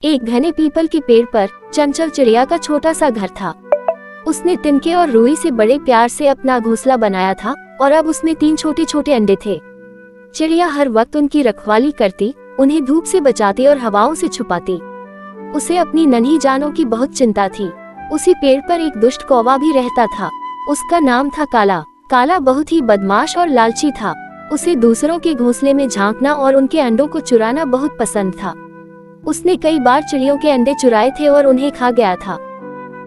एक घने पीपल के पेड़ पर चंचल चिड़िया का छोटा सा घर था। उसने तिनके और रुई से बड़े प्यार से अपना घोंसला बनाया था और अब उसमें 3 छोटे छोटे अंडे थे। चिड़िया हर वक्त उनकी रखवाली करती, उन्हें धूप से बचाती और हवाओं से छुपाती। उसे अपनी नन्ही जानों की बहुत चिंता थी। उसी पेड़ पर एक दुष्ट कौवा भी रहता था। उसका नाम था काला। काला बहुत ही बदमाश और लालची था। उसे दूसरों के घोंसले में झांकना और उनके अंडों को चुराना बहुत पसंद था। उसने कई बार चिड़ियों के अंडे चुराए थे और उन्हें खा गया था।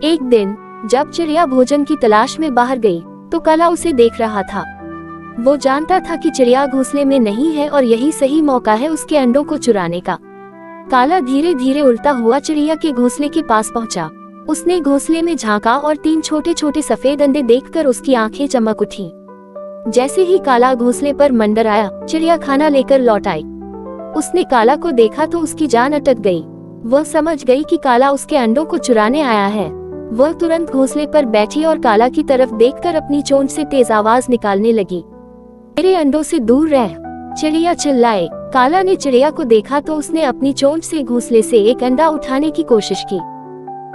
एक दिन जब चिड़िया भोजन की तलाश में बाहर गई तो काला उसे देख रहा था। वो जानता था कि चिड़िया घोंसले में नहीं है और यही सही मौका है उसके अंडों को चुराने का। काला धीरे धीरे उड़ता हुआ चिड़िया के घोंसले के पास पहुंचा। उसने घोंसले में झांका और 3 छोटे छोटे सफेद अंडे देखकर उसकी आंखें चमक उठी। जैसे ही काला घोंसले पर मंडराया, चिड़िया खाना लेकर लौट आई। उसने काला को देखा तो उसकी जान अटक गई। वह समझ गई कि काला उसके अंडों को चुराने आया है। वह तुरंत घोंसले पर बैठी और काला की तरफ देखकर अपनी चोंच से तेज आवाज निकालने लगी। मेरे अंडों से दूर रह, चिड़िया चिल्लाए। काला ने चिड़िया को देखा तो उसने अपनी चोंच से घोंसले से एक अंडा उठाने की कोशिश की,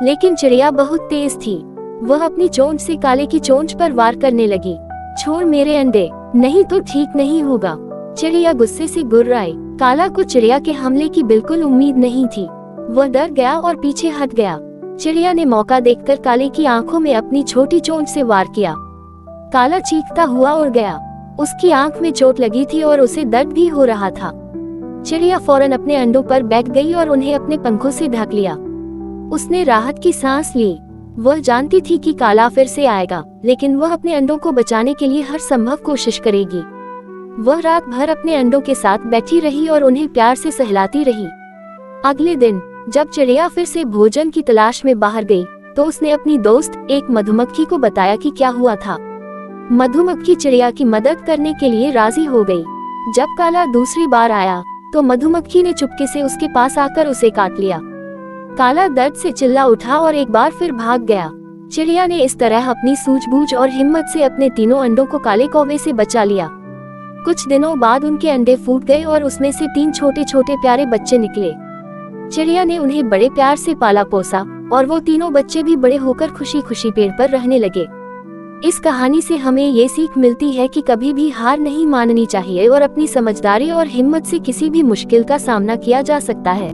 लेकिन चिड़िया बहुत तेज थी। वह अपनी चोंच से काले की चोंच पर वार करने लगी। छोड़ मेरे अंडे, नहीं तो ठीक नहीं होगा। चिड़िया गुस्से से गुर्राई। काला को चिड़िया के हमले की बिल्कुल उम्मीद नहीं थी। वह डर गया और पीछे हट गया। चिड़िया ने मौका देखकर काले की आंखों में अपनी छोटी चोंच से वार किया। काला चीखता हुआ उड़ गया। उसकी आंख में चोट लगी थी और उसे दर्द भी हो रहा था। चिड़िया फौरन अपने अंडों पर बैठ गई और उन्हें अपने पंखों से ढक लिया। उसने राहत की सांस ली। वह जानती थी कि काला फिर से आएगा, लेकिन वह अपने अंडों को बचाने के लिए हर संभव कोशिश करेगी। वह रात भर अपने अंडों के साथ बैठी रही और उन्हें प्यार से सहलाती रही। अगले दिन जब चिड़िया फिर से भोजन की तलाश में बाहर गई तो उसने अपनी दोस्त एक मधुमक्खी को बताया कि क्या हुआ था। मधुमक्खी चिड़िया की मदद करने के लिए राजी हो गई। जब काला दूसरी बार आया तो मधुमक्खी ने चुपके से उसके पास आकर उसे काट लिया। काला दर्द से चिल्ला उठा और एक बार फिर भाग गया। चिड़िया ने इस तरह अपनी सूझबूझ और हिम्मत से अपने तीनों अंडों को काले कौवे से बचा लिया। कुछ दिनों बाद उनके अंडे फूट गए और उसमें से 3 छोटे छोटे प्यारे बच्चे निकले। चिड़िया ने उन्हें बड़े प्यार से पाला पोसा और वो तीनों बच्चे भी बड़े होकर खुशी खुशी पेड़ पर रहने लगे। इस कहानी से हमें ये सीख मिलती है कि कभी भी हार नहीं माननी चाहिए और अपनी समझदारी और हिम्मत से किसी भी मुश्किल का सामना किया जा सकता है।